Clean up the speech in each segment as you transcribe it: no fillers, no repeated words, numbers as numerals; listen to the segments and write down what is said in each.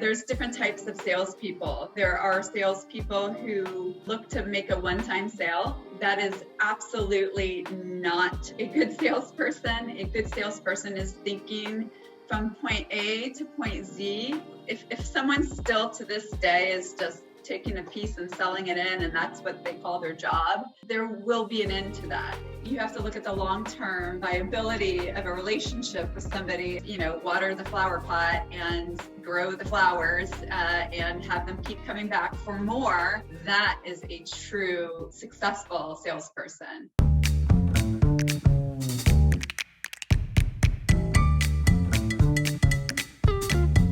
There's different types of salespeople. There are salespeople who look to make a one-time sale. That is absolutely not a good salesperson. A good salesperson is thinking from point A to point Z. If someone still to this day is just taking a piece and selling it in, and that's what they call their job, there will be an end to that. You have to look at the long-term viability of a relationship with somebody, water the flower pot and grow the flowers and have them keep coming back for more. That is a true successful salesperson.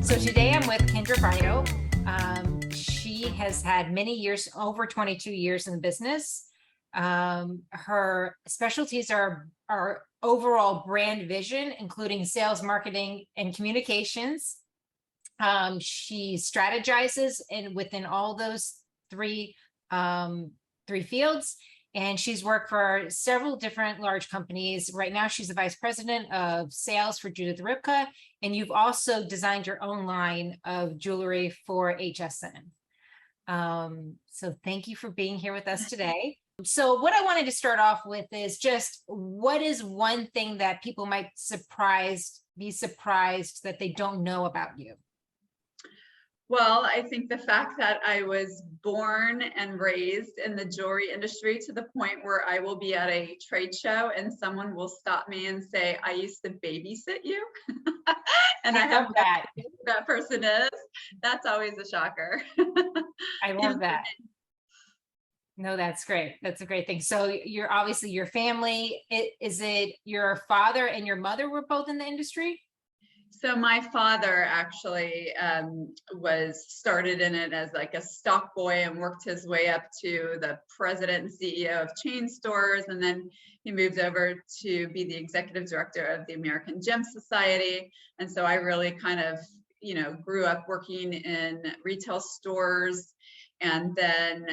So today I'm with Kendra Bridelle. She has had many years, over 22 years in the business. Her specialties are overall brand vision, including sales, marketing, and communications. She strategizes within all those three fields, and she's worked for several different large companies. Right now, she's the vice president of sales for Judith Ripka, and you've also designed your own line of jewelry for HSN. So thank you for being here with us today. So what I wanted to start off with is just, what is one thing that people might be surprised that they don't know about you? Well, I think the fact that I was born and raised in the jewelry industry to the point where I will be at a trade show and someone will stop me and say, I used to babysit you. And I have that. Who that person is. That's always a shocker. I love that. No, that's great. That's a great thing. So you're obviously your family. Is it your father and your mother were both in the industry? So my father actually was started in it as like a stock boy and worked his way up to the president and CEO of chain stores. And then he moved over to be the executive director of the American Gem Society. And so I really kind of, grew up working in retail stores and then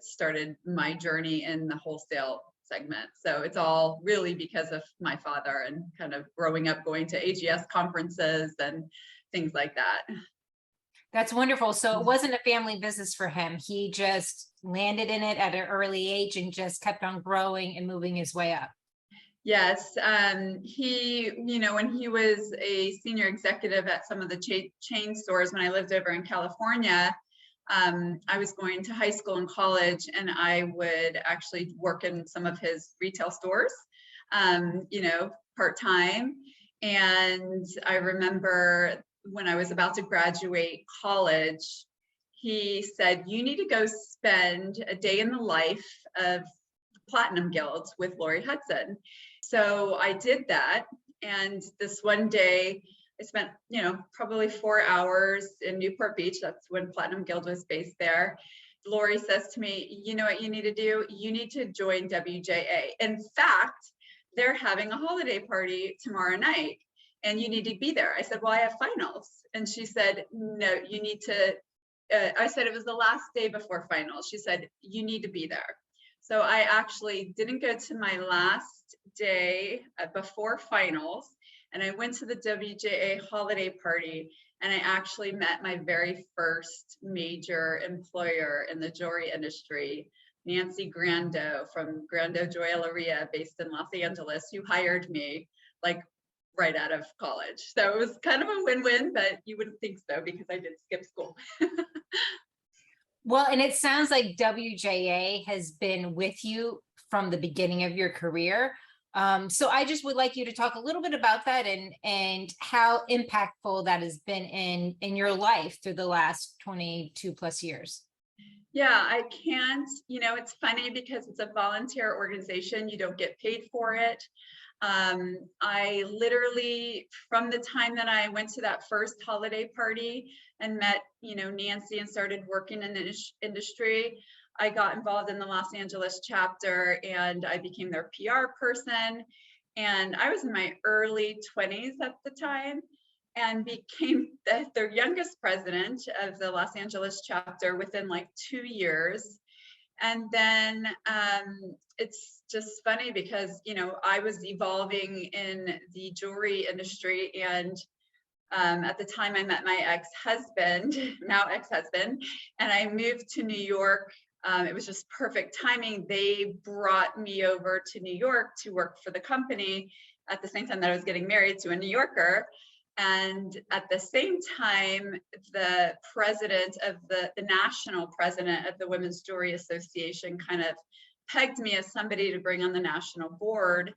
started my journey in the wholesale segment. So it's all really because of my father and kind of growing up going to AGS conferences and things like that. That's wonderful. So it wasn't a family business for him. He just landed in it at an early age and just kept on growing and moving his way up. Yes. He, when he was a senior executive at some of the chain stores when I lived over in California, I was going to high school and college, and I would actually work in some of his retail stores, part-time. And I remember when I was about to graduate college, he said, you need to go spend a day in the life of Platinum Guild with Lori Hudson. So I did that. And this one day, I spent, probably 4 hours in Newport Beach. That's when Platinum Guild was based there. Lori says to me, you know what you need to do? You need to join WJA. In fact, they're having a holiday party tomorrow night and you need to be there. I said, well, I have finals. And she said, no, you need to, I said, it was the last day before finals. She said, you need to be there. So I actually didn't go to my last day before finals. And I went to the WJA holiday party, and I actually met my very first major employer in the jewelry industry, Nancy Grando from Grando Joyeria, based in Los Angeles, who hired me like right out of college. So it was kind of a win-win, but you wouldn't think so because I did skip school. Well, and it sounds like WJA has been with you from the beginning of your career. So I just would like you to talk a little bit about that and how impactful that has been in your life through the last 22 plus years. Yeah, I can't, it's funny because it's a volunteer organization. You don't get paid for it. I literally, from the time that I went to that first holiday party and met, Nancy and started working in the industry, I got involved in the Los Angeles chapter and I became their PR person. And I was in my early 20s at the time and became their youngest president of the Los Angeles chapter within like 2 years. And then it's just funny because, I was evolving in the jewelry industry and At the time I met my ex-husband, now ex-husband, and I moved to New York. It was just perfect timing. They brought me over to New York to work for the company at the same time that I was getting married to a New Yorker. And at the same time, the president of the national president of the Women's Jewelry Association kind of pegged me as somebody to bring on the national board.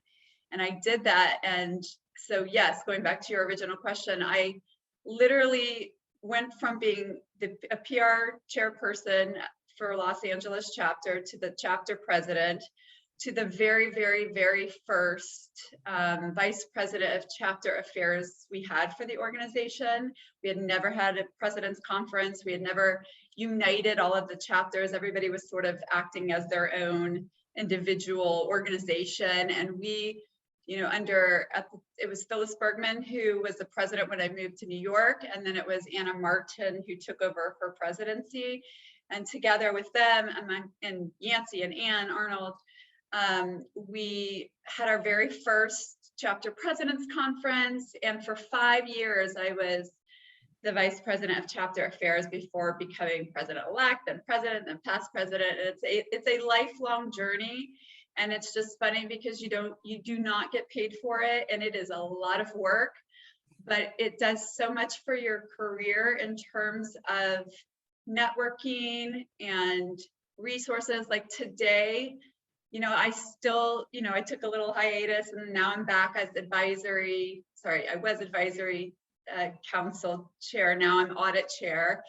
And I did that. And so, yes, going back to your original question, I literally went from being a PR chairperson for Los Angeles chapter to the chapter president to the very, very, very first vice president of chapter affairs we had for the organization. We had never had a president's conference. We had never united all of the chapters. Everybody was sort of acting as their own individual organization. And we, it was Phyllis Bergman who was the president when I moved to New York. And then it was Anna Martin who took over her presidency. And together with them and Yancey and Ann Arnold, we had our very first chapter president's conference. And for 5 years, I was the vice president of chapter affairs before becoming president-elect, then president, then past president. And it's a lifelong journey. And it's just funny because you do not get paid for it. And it is a lot of work, but it does so much for your career in terms of networking and resources. Like today, I still, I took a little hiatus and now I'm back as I was advisory council chair. Now I'm audit chair.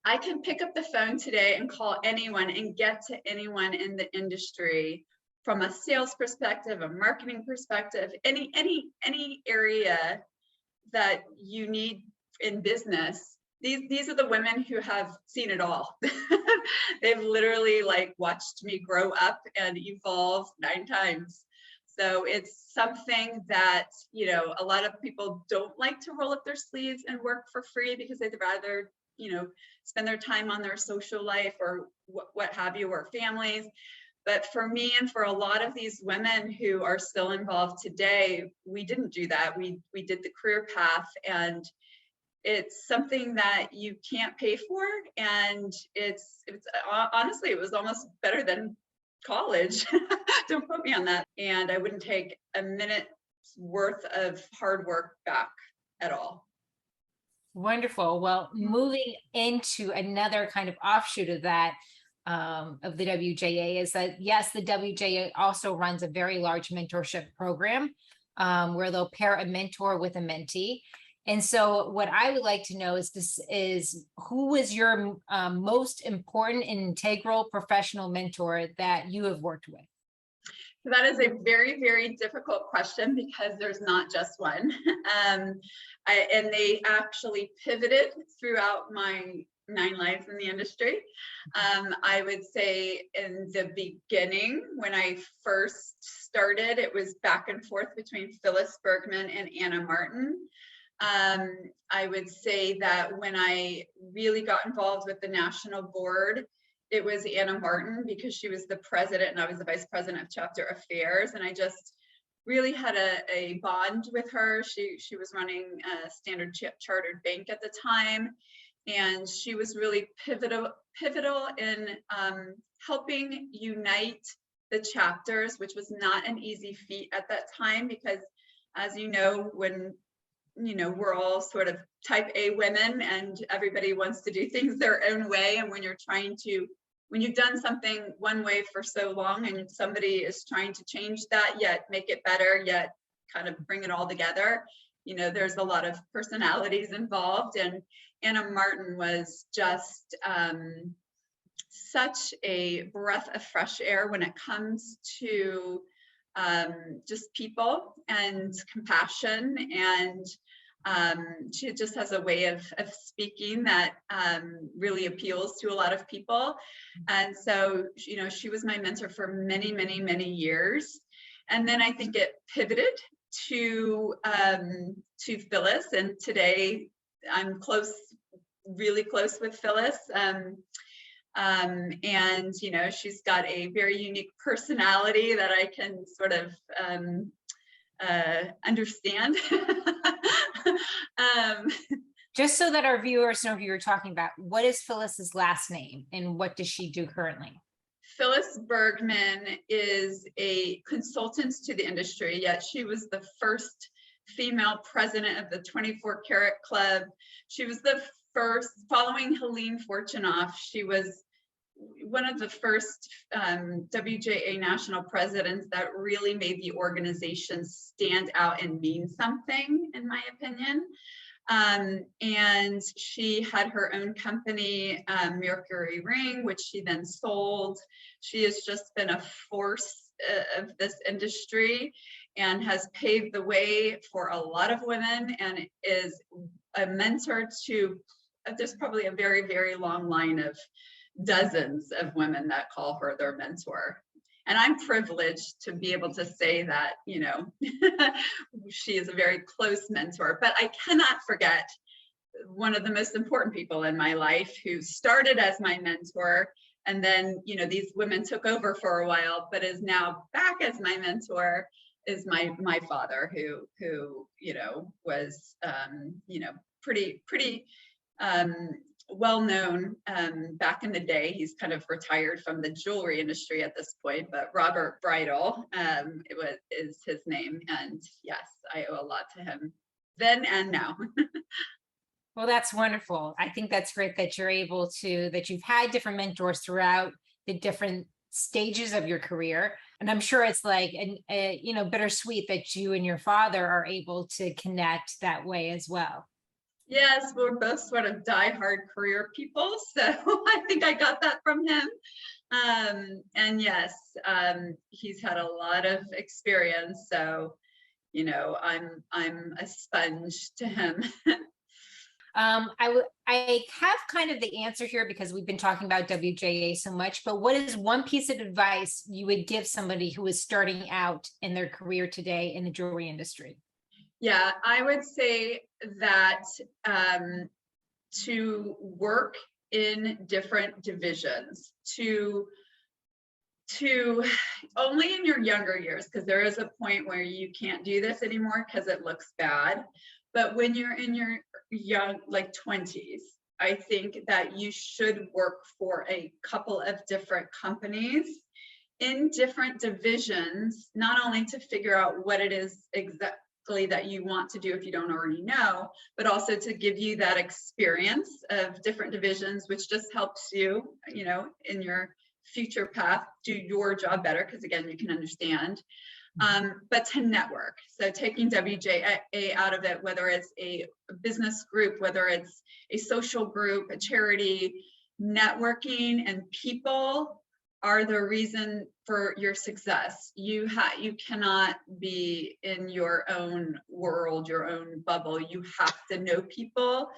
I can pick up the phone today and call anyone and get to anyone in the industry from a sales perspective, a marketing perspective, any area that you need in business. These are the women who have seen it all. They've literally watched me grow up and evolve 9 times. So it's something that, a lot of people don't like to roll up their sleeves and work for free because they'd rather, spend their time on their social life or what have you, or families. But for me and for a lot of these women who are still involved today, we didn't do that. We did the career path, and it's something that you can't pay for. And it's honestly, it was almost better than college. Don't quote me on that. And I wouldn't take a minute's worth of hard work back at all. Wonderful. Well, moving into another kind of offshoot of that, of the WJA, is that, yes, the WJA also runs a very large mentorship program where they'll pair a mentor with a mentee. And so what I would like to know is who was your most important and integral professional mentor that you have worked with? So that is a very, very difficult question because there's not just one. And they actually pivoted throughout my 9 lives in the industry. I would say in the beginning, when I first started, it was back and forth between Phyllis Bergman and Anna Martin. I would say that when I really got involved with the national board, it was Anna Martin because she was the president and I was the vice president of chapter affairs. And I just really had a bond with her. She was running a Standard Chartered Bank at the time. And she was really pivotal in helping unite the chapters, which was not an easy feat at that time because, as you know, when we're all sort of type A women and everybody wants to do things their own way. And when you've done something one way for so long and somebody is trying to change that, yet make it better, yet kind of bring it all together, there's a lot of personalities involved. And Anna Martin was just such a breath of fresh air when it comes to just people and compassion, and she just has a way of speaking that really appeals to a lot of people. And so she was my mentor for many, many, many years. And then I think it pivoted to Phyllis, and today I'm really close with Phyllis. And she's got a very unique personality that I can sort of understand. um, Just so that our viewers know who you're talking about, what is Phyllis's last name and what does she do currently? Phyllis Bergman is a consultant to the industry, yet she was the first female president of the 24 Karat Club. She was the first, following Helene Fortunoff, she was one of the first WJA national presidents that really made the organization stand out and mean something, in my opinion. And she had her own company, Mercury Ring, which she then sold. She has just been a force of this industry and has paved the way for a lot of women and is a mentor to, there's probably a very, very long line of dozens of women that call her their mentor. And I'm privileged to be able to say that, you know, she is a very close mentor. But I cannot forget one of the most important people in my life who started as my mentor. And then, you know, these women took over for a while, but is now back as my mentor, is my father, who you know, was, you know, pretty well known back in the day. He's kind of retired from the jewelry industry at this point, but Robert Bridelle is his name. And yes, I owe a lot to him then and now. Well, that's wonderful. I think that's great that you're able to, that you've had different mentors throughout the different stages of your career. And I'm sure it's like, you know, bittersweet that you and your father are able to connect that way as well. Yes, we're both sort of diehard career people, so I think I got that from him. And yes, he's had a lot of experience, so you know, I'm a sponge to him. I have kind of the answer here because we've been talking about WJA so much, but what is one piece of advice you would give somebody who is starting out in their career today in the jewelry industry? Yeah, I would say that to work in different divisions, to only in your younger years, because there is a point where you can't do this anymore because it looks bad. But when you're in your young, like 20s, I think that you should work for a couple of different companies in different divisions, not only to figure out what it is exactly that you want to do if you don't already know, but also to give you that experience of different divisions, which just helps you, you know, in your future path, do your job better, because again, you can understand. But to network, so taking WJA out of it, whether it's a business group, whether it's a social group, a charity, networking and people are the reason for your success. You cannot be in your own world, your own bubble. You have to know people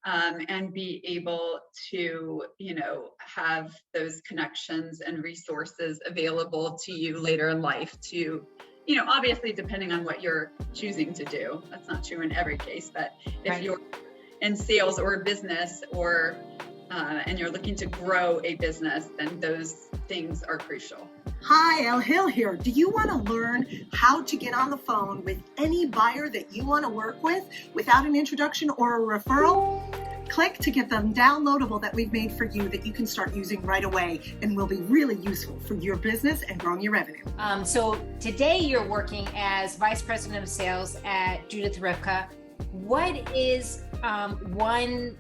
and be able to, you know, have those connections and resources available to you later in life to, you know, obviously depending on what you're choosing to do. That's not true in every case, but if you're in sales or business or and you're looking to grow a business, then those things are crucial. Hi, El Hill here. Do you want to learn how to get on the phone with any buyer that you want to work with without an introduction or a referral? Click to get them downloadable that we've made for you that you can start using right away and will be really useful for your business and growing your revenue. So today you're working as Vice President of Sales at Judith Rivka. What is one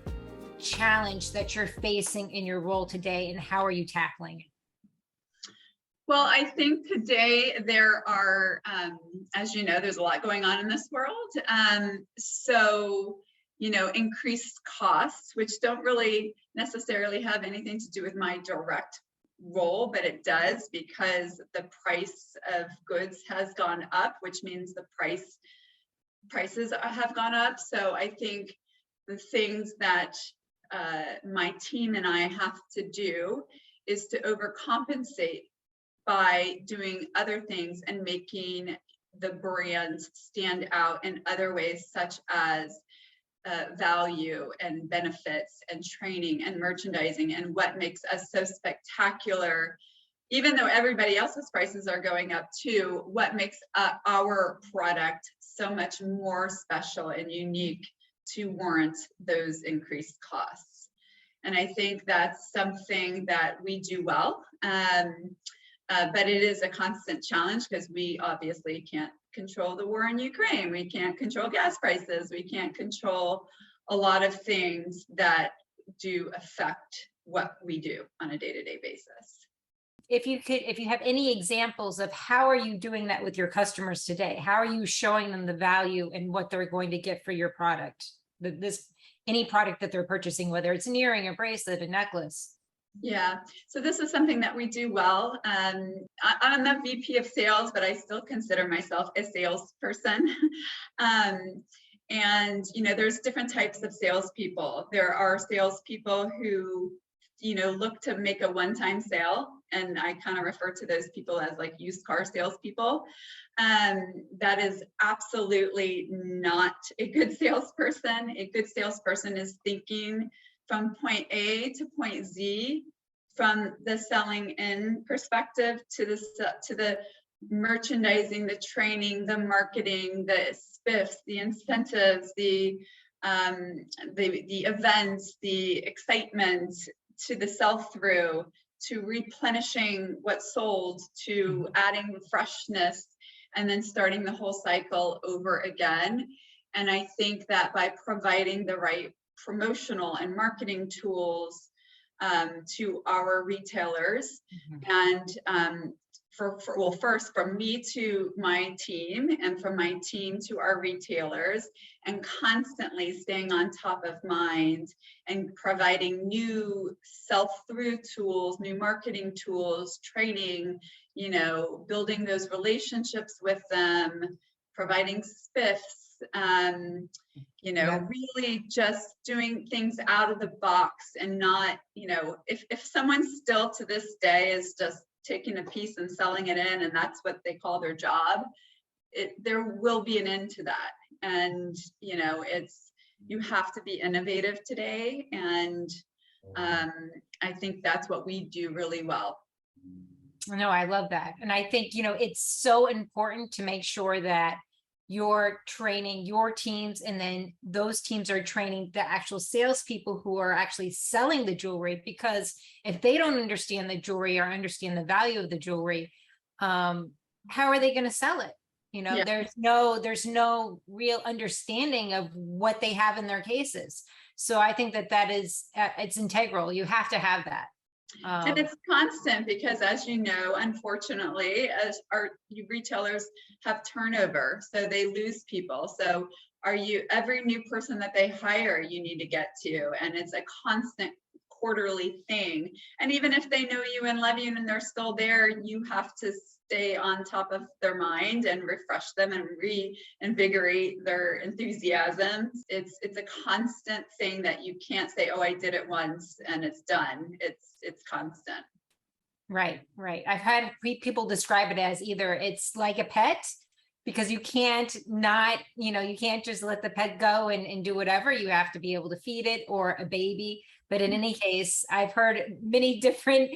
challenge that you're facing in your role today, and how are you tackling it? Well, I think today there are, as you know, there's a lot going on in this world. So, you know, increased costs, which don't really necessarily have anything to do with my direct role, but it does because the price of goods has gone up, which means the prices have gone up. So I think the things that my team and I have to do is to overcompensate by doing other things and making the brand stand out in other ways, such as value and benefits and training and merchandising. And what makes us so spectacular even though everybody else's prices are going up too, what makes our product so much more special and unique to warrant those increased costs. And I think that's something that we do well, but it is a constant challenge because we obviously can't control the war in Ukraine. We can't control gas prices. We can't control a lot of things that do affect what we do on a day-to-day basis. If you have any examples of how are you doing that with your customers today? How are you showing them the value and what they're going to get for your product? Any product that they're purchasing, whether it's an earring, a bracelet, a necklace. Yeah, so this is something that we do well. I'm the VP of sales, but I still consider myself a salesperson. And, there's different types of salespeople. There are salespeople who, look to make a one-time sale. And I kind of refer to those people as like used car salespeople. That is absolutely not a good salesperson. A good salesperson is thinking from point A to point Z, from the selling in perspective to the merchandising, the training, the marketing, the spiffs, the incentives, the events, the excitement, to the sell-through, to replenishing what sold, to adding freshness, and then starting the whole cycle over again. And I think that by providing the right promotional and marketing tools to our retailers, and first from me to my team, and from my team to our retailers, and constantly staying on top of mind and providing new sell-through tools, new marketing tools, training, building those relationships with them, providing spiffs, really just doing things out of the box, and not, if someone still to this day is just taking a piece and selling it in, and that's what they call their job, there will be an end to that. And, you have to be innovative today. And I think that's what we do really well. No, I love that. And I think, it's so important to make sure that you're training your teams, and then those teams are training the actual salespeople who are actually selling the jewelry, because if they don't understand the jewelry or understand the value of the jewelry, how are they going to sell it? Yeah. There's no real understanding of what they have in their cases. So I think that is, it's integral. You have to have that. And it's constant, because as you know, unfortunately, as our retailers have turnover, so they lose people. So every new person that they hire, you need to get to, and it's a constant quarterly thing. And even if they know you and love you and they're still there, you have to stay on top of their mind and refresh them and reinvigorate their enthusiasm. It's a constant thing that you can't say, oh, I did it once and it's done. It's constant. Right. I've had people describe it as either it's like a pet, because you can't you can't just let the pet go and do whatever. You have to be able to feed it, or a baby. But in any case, I've heard many different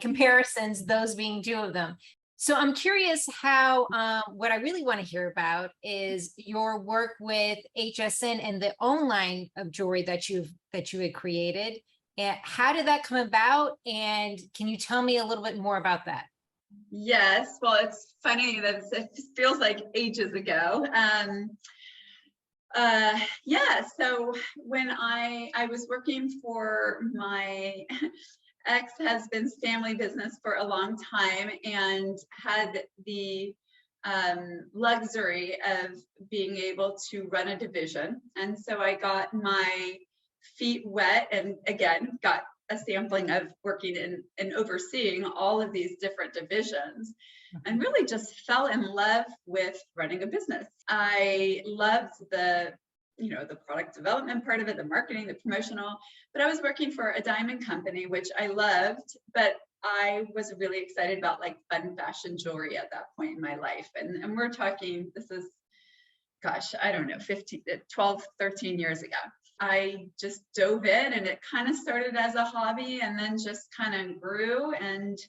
comparisons, those being two of them. So I'm curious how, what I really want to hear about is your work with HSN and the own line of jewelry that you had created. And how did that come about? And can you tell me a little bit more about that? Yes, well, it's funny that it feels like ages ago. So when I was working for my ex-husband's family business for a long time, and had the luxury of being able to run a division. And so I got my feet wet, and again, got a sampling of working in and overseeing all of these different divisions, and really just fell in love with running a business. I loved the product development part of it, the marketing, the promotional, but I was working for a diamond company, which I loved, but I was really excited about like fun fashion jewelry at that point in my life. And we're talking, this is, gosh, I don't know, 12, 13 years ago. I just dove in, and it kind of started as a hobby and then just kind of grew. And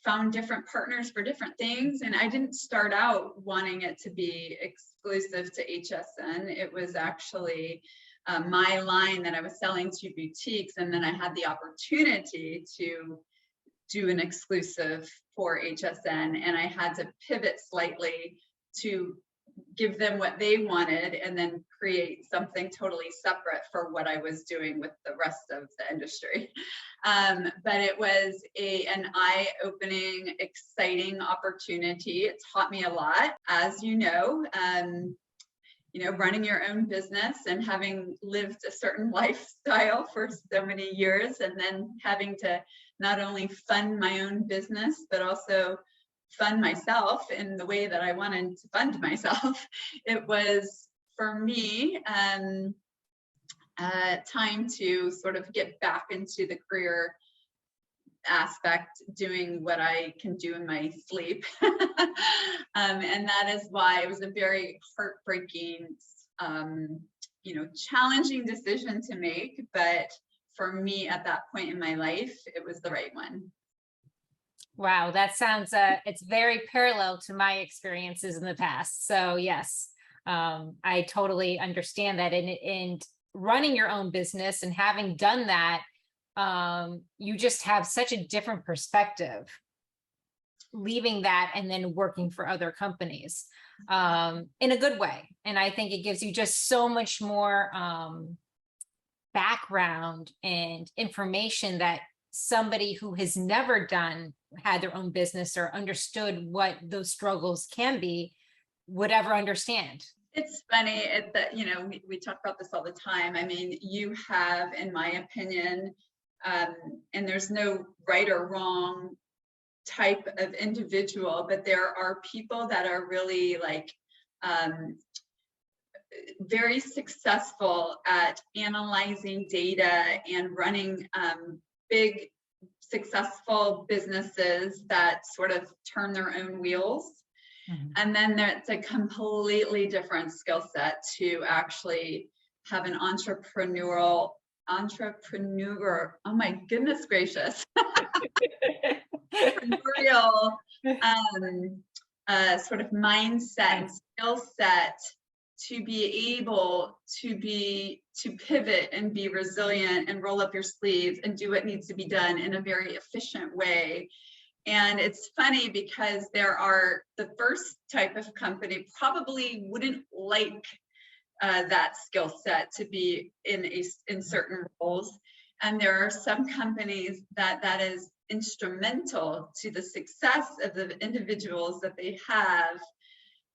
found different partners for different things. And I didn't start out wanting it to be exclusive to HSN. It was actually my line that I was selling to boutiques. And then I had the opportunity to do an exclusive for HSN. And I had to pivot slightly to give them what they wanted and then create something totally separate for what I was doing with the rest of the industry. But it was an eye-opening, exciting opportunity. It taught me a lot, as you know, running your own business and having lived a certain lifestyle for so many years, and then having to not only fund my own business, but also fund myself in the way that I wanted to fund myself. It was, for me, time to sort of get back into the career aspect, doing what I can do in my sleep. And that is why it was a very heartbreaking, challenging decision to make. But for me at that point in my life, it was the right one. Wow, that sounds, it's very parallel to my experiences in the past. So yes, I totally understand that. And running your own business and having done that, you just have such a different perspective, leaving that and then working for other companies in a good way. And I think it gives you just so much more background and information that somebody who has never had their own business or understood what those struggles can be would ever understand. It's funny that, we talk about this all the time. I mean, you have, in my opinion, and there's no right or wrong type of individual, but there are people that are really like very successful at analyzing data and running big successful businesses that sort of turn their own wheels. Mm-hmm. And then there's a completely different skill set to actually have an entrepreneur, oh my goodness gracious, entrepreneurial sort of mindset and skill set to be able to pivot and be resilient and roll up your sleeves and do what needs to be done in a very efficient way. And it's funny because the first type of company probably wouldn't like that skill set to be in certain roles. And there are some companies that is instrumental to the success of the individuals that they have,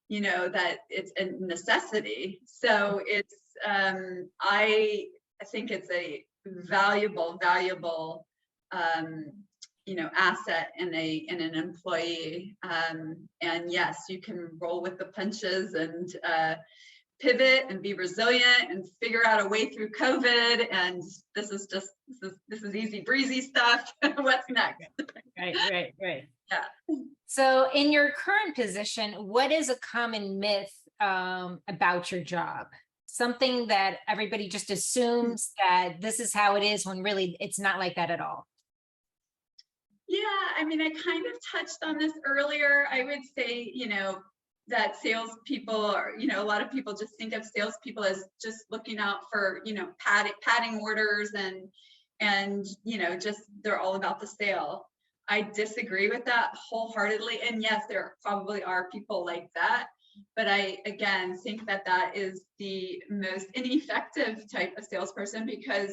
that it's a necessity. So it's, I think it's a valuable, asset in an employee. And yes, you can roll with the punches and pivot and be resilient and figure out a way through COVID. And this is easy breezy stuff. What's next? Right. Yeah. So in your current position, what is a common myth about your job? Something that everybody just assumes that this is how it is, when really it's not like that at all. Yeah, I mean, I kind of touched on this earlier. I would say, that salespeople are, a lot of people just think of salespeople as just looking out for, padding orders and just they're all about the sale. I disagree with that wholeheartedly. And yes, there probably are people like that. But I, again, think that is the most ineffective type of salesperson, because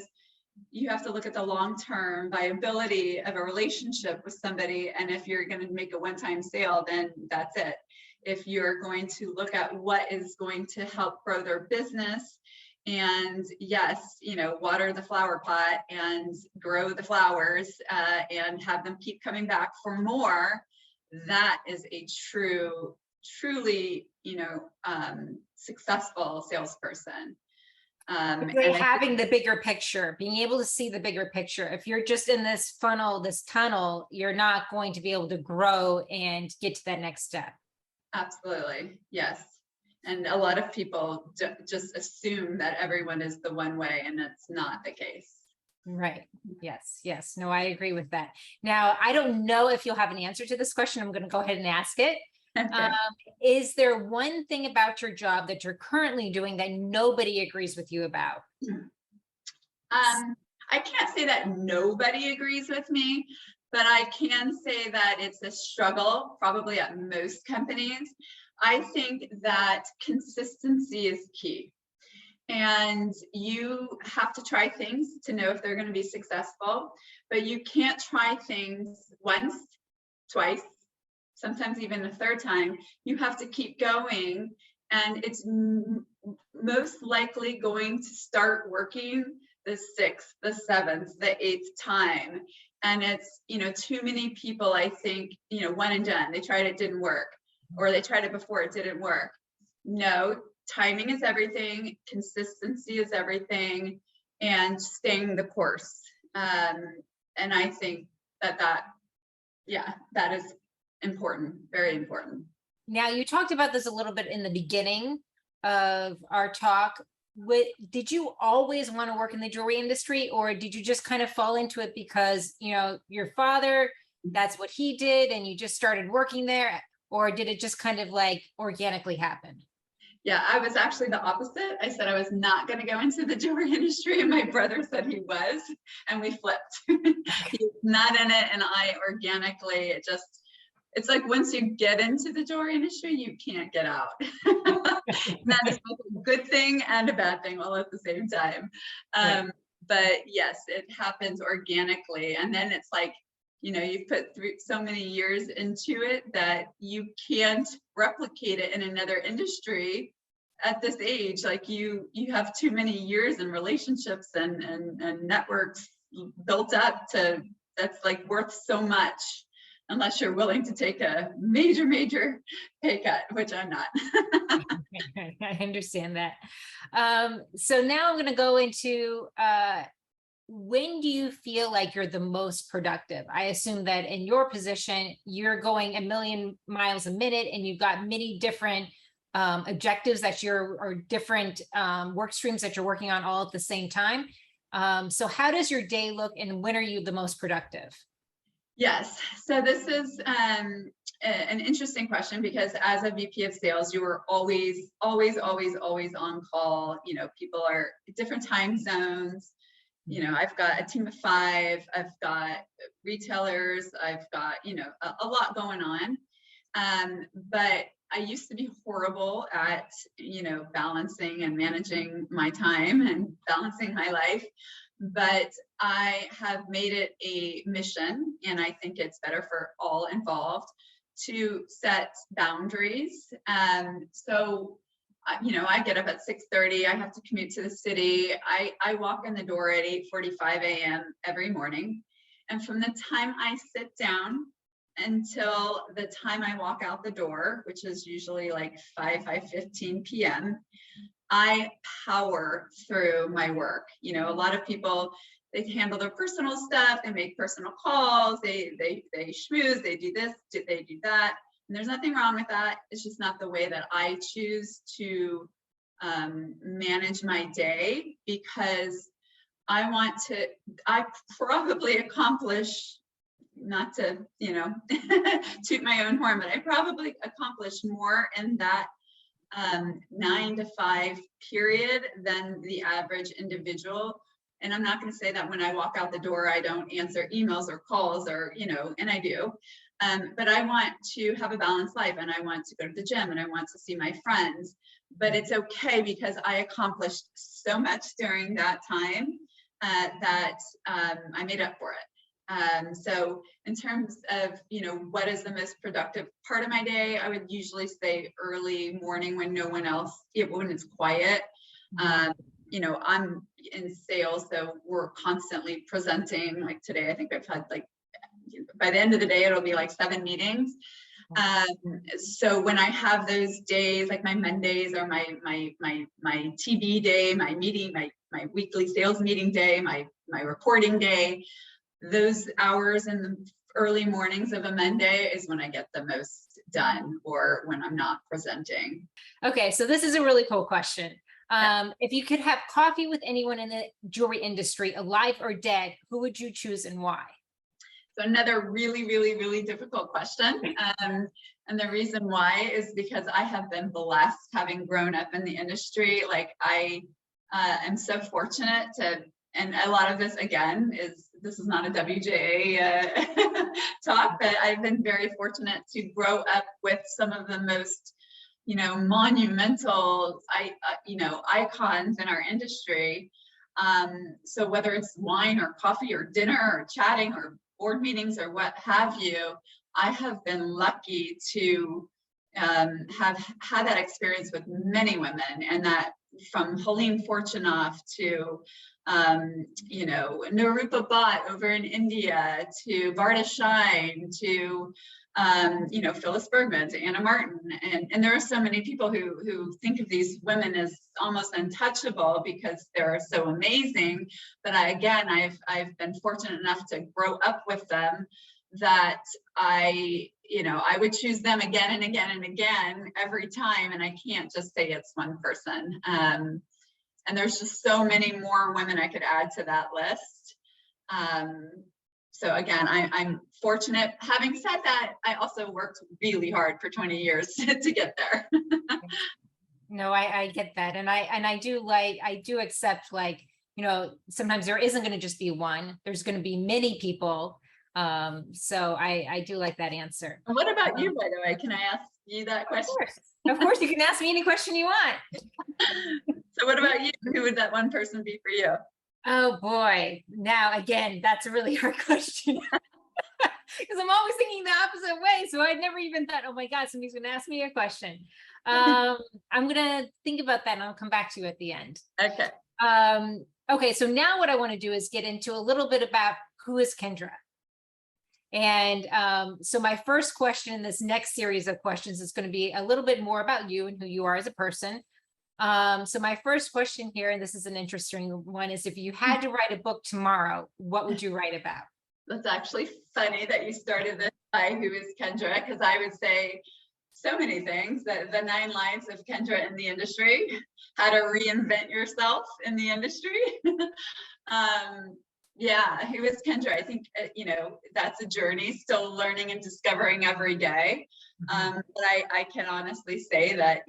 you have to look at the long-term viability of a relationship with somebody. And if you're going to make a one-time sale, then that's it. If you're going to look at what is going to help grow their business, and yes, water the flower pot and grow the flowers and have them keep coming back for more, that is a truly, successful salesperson. Having the bigger picture, being able to see the bigger picture. If you're just in this funnel, this tunnel, you're not going to be able to grow and get to that next step. Absolutely. Yes. And a lot of people just assume that everyone is the one way, and that's not the case. Right. Yes. Yes. No, I agree with that. Now, I don't know if you'll have an answer to this question. I'm going to go ahead and ask it. Okay. Is there one thing about your job that you're currently doing that nobody agrees with you about? I can't say that nobody agrees with me, but I can say that it's a struggle, probably at most companies. I think that consistency is key. And you have to try things to know if they're going to be successful, but you can't try things once, twice, sometimes even a third time. You have to keep going, and it's most likely going to start working the sixth, the seventh, the eighth time. And it's, too many people, I think, one and done. They tried it, didn't work, or they tried it before, it didn't work. No, timing is everything, consistency is everything, and staying the course. And I think that is important, very important. Now, you talked about this a little bit in the beginning of our talk. Did you always want to work in the jewelry industry, or did you just kind of fall into it because, your father, that's what he did, and you just started working there? Or did it just kind of like organically happen? Yeah, I was actually the opposite. I said I was not going to go into the jewelry industry, and my brother said he was, and we flipped. He's not in it, and I organically, it's like once you get into the jewelry industry, you can't get out. That is both a good thing and a bad thing all at the same time. Right. But yes, it happens organically, and then it's like, you've put through so many years into it that you can't replicate it in another industry at this age. Like you have too many years and relationships and networks built up that's like worth so much, unless you're willing to take a major pay cut, which I'm not. I understand that. So now I'm going to go into, when do you feel like you're the most productive? I assume that in your position, you're going a million miles a minute, and you've got many different objectives or different work streams that you're working on all at the same time. So how does your day look, and when are you the most productive? Yes. So this is an interesting question, because as a VP of sales, you are always on call. People are different time zones. I've got a team of 5, I've got retailers, I've got, a lot going on. But I used to be horrible at, balancing and managing my time and balancing my life. But I have made it a mission, and I think it's better for all involved to set boundaries. So I get up at 6:30. I have to commute to the city. I walk in the door at 8:45 a.m. every morning. And from the time I sit down until the time I walk out the door, which is usually like 5:15 p.m., I power through my work. A lot of people, they handle their personal stuff, they make personal calls, they schmooze, they do this, they do that. And there's nothing wrong with that. It's just not the way that I choose to manage my day, because I probably accomplish, not to, toot my own horn, but I probably accomplish more in that 9 to 5 period than the average individual. And I'm not going to say that when I walk out the door, I don't answer emails or calls, or, and I do. But I want to have a balanced life, and I want to go to the gym, and I want to see my friends. But it's okay, because I accomplished so much during that time that I made up for it. So in terms of, what is the most productive part of my day, I would usually say early morning, when no one else, when it's quiet. I'm in sales, so we're constantly presenting. Like today, I think I've had by the end of the day, it'll be like 7 meetings. So when I have those days, like my Mondays or my TB day, my meeting, my weekly sales meeting day, my reporting day, those hours in the early mornings of a Monday is when I get the most done, or when I'm not presenting. Okay, so this is a really cool question. If you could have coffee with anyone in the jewelry industry, alive or dead, who would you choose and why? So another really, really, really difficult question. And the reason why is because I have been blessed having grown up in the industry. Like I am so fortunate to, and a lot of this again this is not a WJA talk, but I've been very fortunate to grow up with some of the most, monumental, icons in our industry. So whether it's wine or coffee or dinner or chatting or board meetings or what have you, I have been lucky to have had that experience with many women, and that from Helene Fortunoff to Nirupa Bhatt over in India, to Varda Shine, to Phyllis Bergman, to Anna Martin, and there are so many people who think of these women as almost untouchable because they're so amazing. But I've been fortunate enough to grow up with them that I would choose them again and again and again every time, and I can't just say it's one person. And there's just so many more women I could add to that list. So again, I'm fortunate. Having said that, I also worked really hard for 20 years to get there. No, I get that. And I do accept, like, sometimes there isn't going to just be one, there's going to be many people. So I do like that answer. And what about you, by the way? Can I ask you that question? Of course, you can ask me any question you want. So what about you? Who would that one person be for you? Oh boy. Now, again, that's a really hard question because I'm always thinking the opposite way. So I'd never even thought, oh my God, somebody's going to ask me a question. I'm going to think about that and I'll come back to you at the end. Okay. Okay. So now what I want to do is get into a little bit about who is Kendra. And so my first question in this next series of questions is going to be a little bit more about you and who you are as a person. So my first question here, and this is an interesting one, is if you had to write a book tomorrow, what would you write about? That's actually funny that you started this by who is Kendra, because I would say so many things. The 9 lives of Kendra in the industry, how to reinvent yourself in the industry. Yeah, who is Kendra? I think, that's a journey, still learning and discovering every day. But I can honestly say that,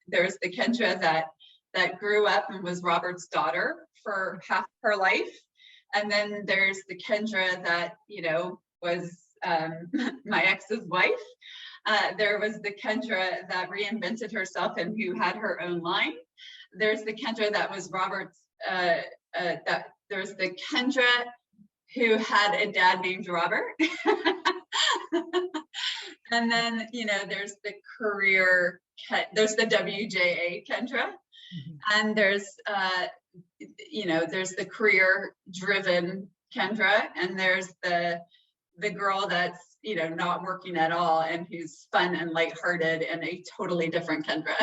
there's the Kendra that grew up and was Robert's daughter for half her life. And then there's the Kendra that, was my ex's wife. There was the Kendra that reinvented herself and who had her own line. There's the Kendra that was Robert's, there's the Kendra who had a dad named Robert. And then, there's the career, there's the WJA Kendra. And there's, there's the career driven Kendra. And there's the girl that's, not working at all and who's fun and lighthearted and a totally different Kendra.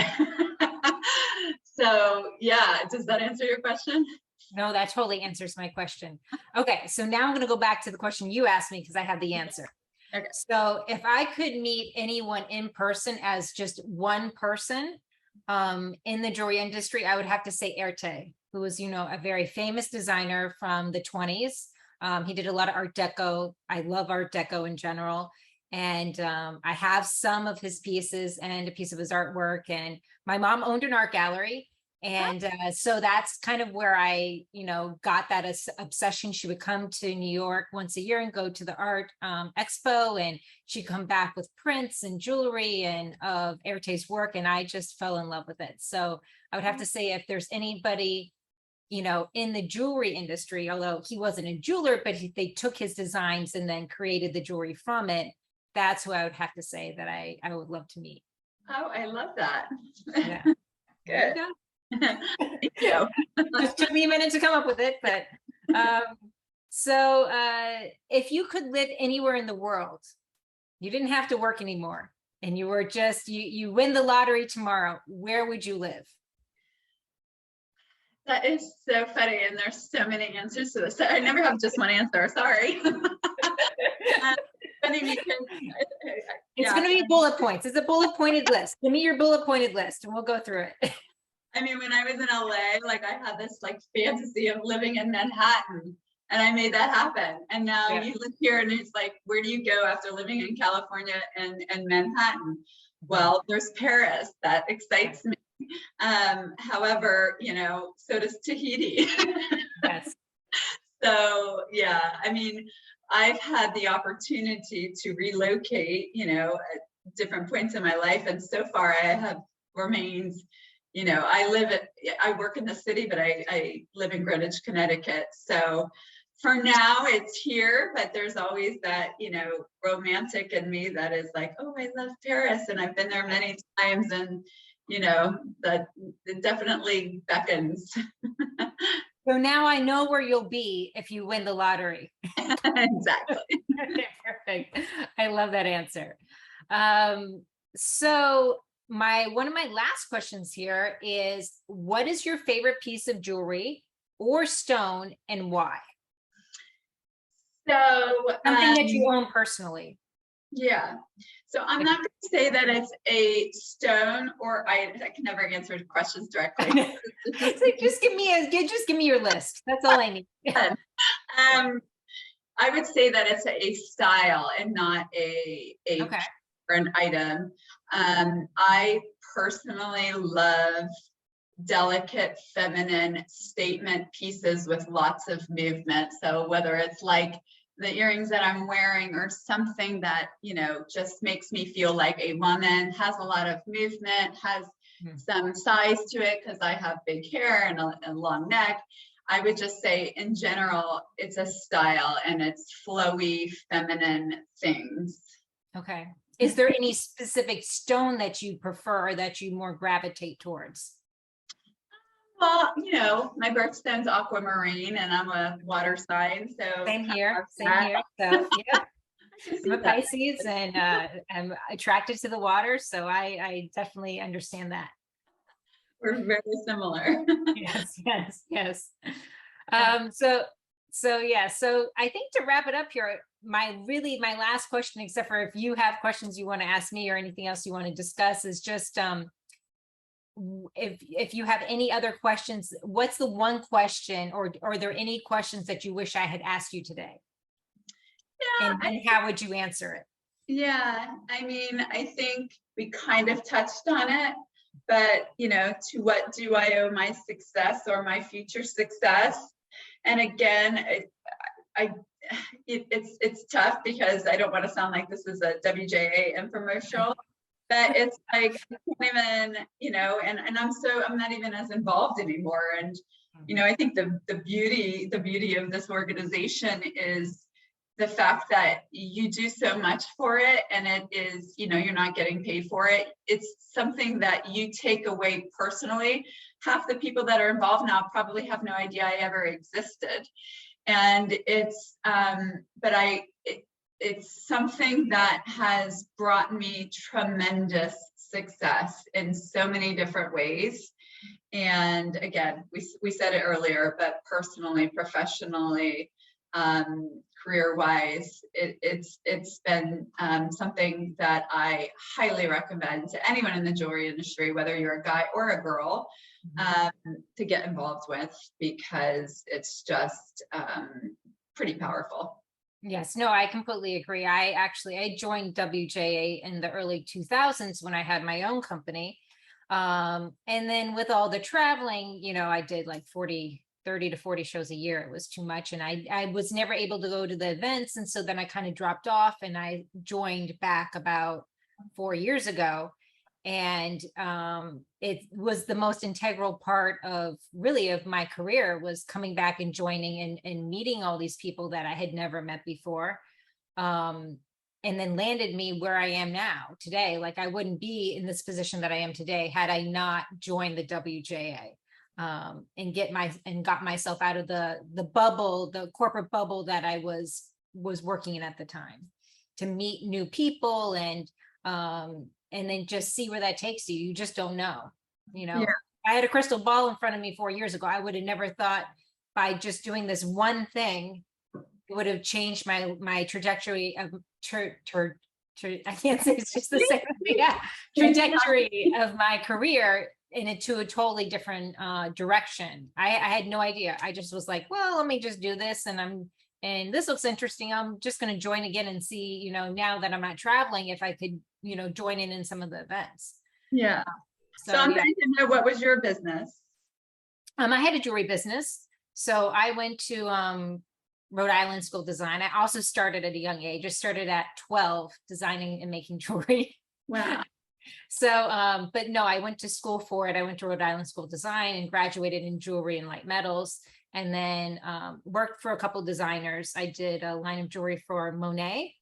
So yeah, does that answer your question? No, that totally answers my question. Okay, so now I'm going to go back to the question you asked me because I have the answer. Okay. So if I could meet anyone in person as just one person in the jewelry industry, I would have to say Erte, who was, a very famous designer from the 20s. He did a lot of Art Deco. I love Art Deco in general. And I have some of his pieces and a piece of his artwork. And my mom owned an art gallery. And so that's kind of where I, got that obsession. She would come to New York once a year and go to the art expo, and she'd come back with prints and jewelry and of Erte's work. And I just fell in love with it. So I would have to say, if there's anybody, in the jewelry industry, although he wasn't a jeweler, but they took his designs and then created the jewelry from it. That's who I would have to say that I would love to meet. Oh, I love that. Yeah. Good. Thank you. Just took me a minute to come up with it, but so if you could live anywhere in the world, you didn't have to work anymore, and you were just you win the lottery tomorrow, where would you live? That is so funny, and there's so many answers to this. I never have just one answer. Sorry. Funny because It's going to be bullet points. It's a bullet pointed list. Give me your bullet pointed list, and we'll go through it. I mean, when I was in LA, like I had this like fantasy of living in Manhattan, and I made that happen. And now Yeah. you live here and it's like, where do you go after living in California and Manhattan? Well, there's Paris. That excites me. However, so does Tahiti. Yes. So yeah, I mean, I've had the opportunity to relocate, at different points in my life. And so far I have remained, I work in the city, but I live in Greenwich, Connecticut. So for now it's here, but there's always that, romantic in me that is like, oh, I love Paris and I've been there many times, and, that it definitely beckons. So now I know where you'll be if you win the lottery. Exactly. Perfect. I love that answer. So one of my last questions here is, what is your favorite piece of jewelry or stone and why? So Something that you own personally. yeah. So I'm not going to say that it's a stone, or I can never answer questions directly. Just give me your list. That's all I need. I would say that it's a style and not a Okay. or an item. I personally love delicate feminine statement pieces with lots of movement. So whether it's like the earrings that I'm wearing or something that, just makes me feel like a woman, has a lot of movement, has some size to it because I have big hair and a long neck. I would just say in general, it's a style and it's flowy, feminine things. Okay. Is there any specific stone that you prefer or that you more gravitate towards? Well, my birthstone's aquamarine and I'm a water sign. So Same here. So yeah, I'm a Pisces and I'm attracted to the water. So I definitely understand that. We're very similar. Yes. So I think to wrap it up here, my last question, except for if you have questions you want to ask me or anything else you want to discuss, is just if you have any other questions, what's the one question, or are there any questions that you wish I had asked you today? Yeah. And how would you answer it? Yeah, I mean, I think we kind of touched on it, but to what do I owe my success or my future success? And again, it's tough because I don't want to sound like this is a WJA infomercial, but it's like I can't even, and I'm not even as involved anymore. And I think the beauty of this organization is the fact that you do so much for it, and it is, you're not getting paid for it. It's something that you take away personally. Half the people that are involved now probably have no idea I ever existed. And it's, it's something that has brought me tremendous success in so many different ways. And again, we said it earlier, but personally, professionally, career-wise, it's been something that I highly recommend to anyone in the jewelry industry, whether you're a guy or a girl, to get involved with, because it's just pretty powerful. Yes, no, I completely agree. I joined WJA in the early 2000s when I had my own company. And then with all the traveling, I did like 30 to 40 shows a year. It was too much. And I was never able to go to the events. And so then I kind of dropped off and I joined back about 4 years ago. And it was the most integral part of my career, was coming back and joining and meeting all these people that I had never met before. And then landed me where I am now today. Like, I wouldn't be in this position that I am today had I not joined the WJA. And got myself out of the bubble, the corporate bubble that I was working in at the time, to meet new people and then just see where that takes you. You just don't know, Yeah. I had a crystal ball in front of me 4 years ago. I would have never thought by just doing this one thing, it would have changed my trajectory of I can't say it's just the same. Yeah, trajectory of my career into a totally different direction. I had no idea. I just was like, well, let me just do this, and this looks interesting. I'm just going to join again and see, now that I'm not traveling, if I could, join in some of the events. Yeah. So, So I'm yeah. dying to know, what was your business? I had a jewelry business. So I went to Rhode Island School of Design. I also started at a young age. I started at 12 designing and making jewelry. Wow. So, but no, I went to school for it. I went to Rhode Island School of Design and graduated in jewelry and light metals, and then worked for a couple of designers. I did a line of jewelry for Monet.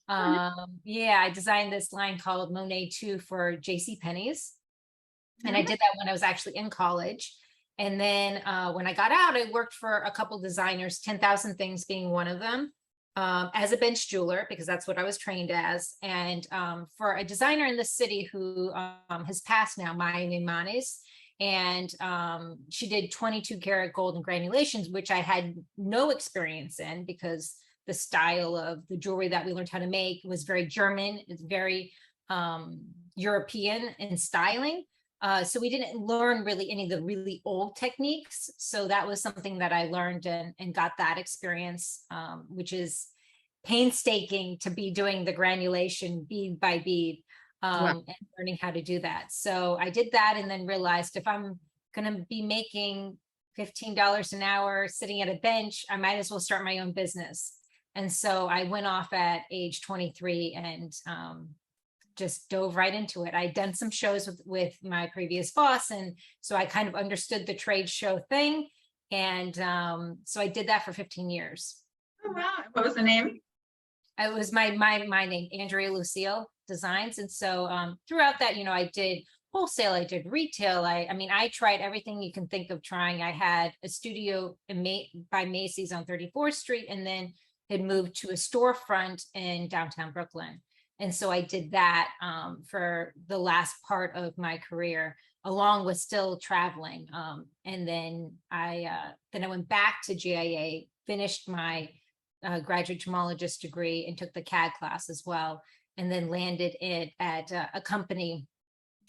Yeah, I designed this line called Monet 2 for JCPenney's. And I did that when I was actually in college. And then when I got out, I worked for a couple designers, 10,000 Things being one of them, as a bench jeweler, because that's what I was trained as. And for a designer in the city who has passed now, Maya Manis, and she did 22 karat gold and granulations, which I had no experience in, because the style of the jewelry that we learned how to make was very German. It's very European in styling. So we didn't learn really any of the really old techniques. So that was something that I learned and got that experience, which is painstaking to be doing the granulation bead by bead, and learning how to do that. So I did that, and then realized if I'm going to be making $15 an hour sitting at a bench, I might as well start my own business. And so I went off at age 23 and just dove right into it. I'd done some shows with my previous boss, and so I kind of understood the trade show thing. And so I did that for 15 years. Oh, wow. What was the name? It was my name, Andrea Lucille Designs. And so throughout that, I did wholesale, I did retail. I tried everything you can think of trying. I had a studio by Macy's on 34th Street, and then had moved to a storefront in downtown Brooklyn. And so I did that for the last part of my career, along with still traveling. And then I went back to GIA, finished my graduate gemologist degree, and took the CAD class as well. And then landed it at a company,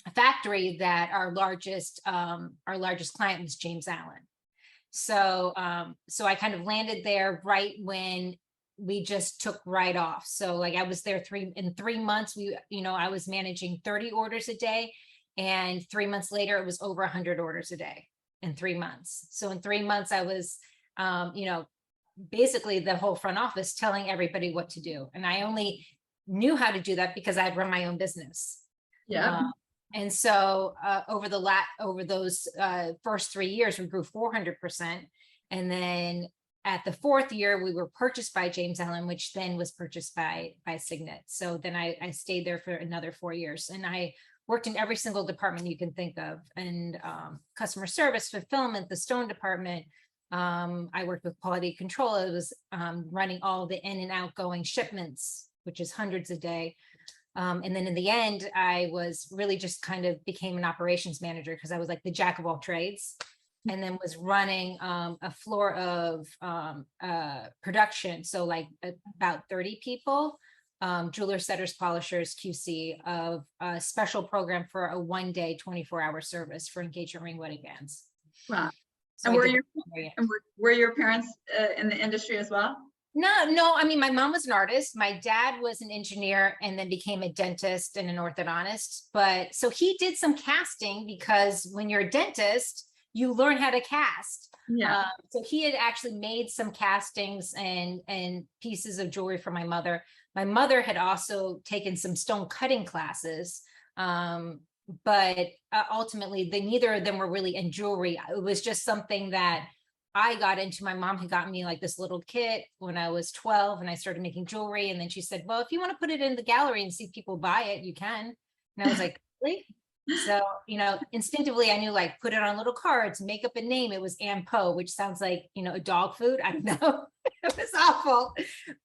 a factory that our largest client was James Allen. So I kind of landed there right when we just took right off. So like I was there in 3 months, I was managing 30 orders a day. And 3 months later, it was over 100 orders a day in 3 months. So in 3 months, I was, basically the whole front office telling everybody what to do. And I only knew how to do that because I'd run my own business. Yeah. And so over those first 3 years, we grew 400%. And then at the fourth year, we were purchased by James Allen, which then was purchased by Signet. So then I stayed there for another 4 years, and I worked in every single department you can think of, and customer service, fulfillment, the stone department. I worked with quality control. I was running all the in and outgoing shipments, which is hundreds a day. And then in the end, I was really just kind of became an operations manager, because I was like the jack of all trades. And then was running a floor of production. So like about 30 people, jewelers, setters, polishers, QC, of a special program for a 1-day, 24-hour service for engagement ring wedding bands. Wow. So And were your parents in the industry as well? No. I mean, my mom was an artist. My dad was an engineer and then became a dentist and an orthodontist. But so he did some casting, because when you're a dentist, you learn how to cast. Yeah. So he had actually made some castings and pieces of jewelry for my mother. My mother had also taken some stone cutting classes, but ultimately neither of them were really in jewelry. It was just something that I got into. My mom had gotten me like this little kit when I was 12, and I started making jewelry. And then she said, well, if you want to put it in the gallery and see if people buy it, you can. And I was like, really? So, instinctively I knew, like, put it on little cards, make up a name. It was Ann Poe, which sounds like, a dog food. I don't know. It was awful,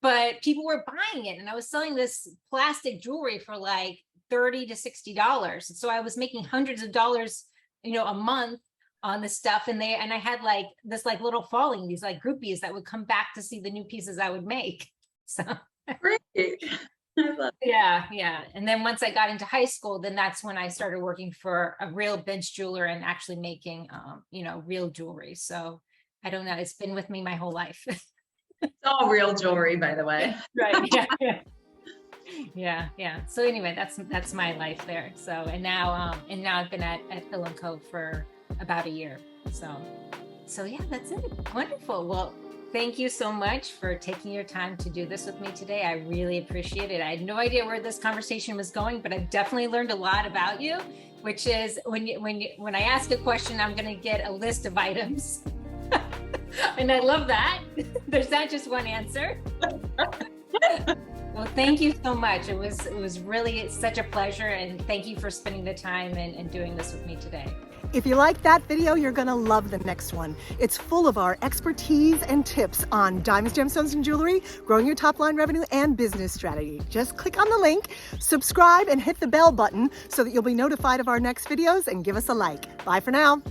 but people were buying it. And I was selling this plastic jewelry for like $30 to $60. So I was making hundreds of dollars, a month on this stuff. And I had like this like little following, these like groupies that would come back to see the new pieces I would make. So Great. I love Yeah. And then once I got into high school, then that's when I started working for a real bench jeweler and actually making, real jewelry. So I don't know, it's been with me my whole life. It's all real jewelry, by the way. Right. Yeah. So anyway, that's my life there. So, and now I've been at Phil & Co for about a year. So yeah, that's it. Wonderful. Well, thank you so much for taking your time to do this with me today. I really appreciate it. I had no idea where this conversation was going, but I've definitely learned a lot about you, which is when I ask a question, I'm going to get a list of items. And I love that. There's not just one answer. Well, thank you so much. It was really such a pleasure, and thank you for spending the time and doing this with me today. If you like that video, you're going to love the next one. It's full of our expertise and tips on diamonds, gemstones, and jewelry, growing your top line revenue, and business strategy. Just click on the link, subscribe, and hit the bell button so that you'll be notified of our next videos, and give us a like. Bye for now.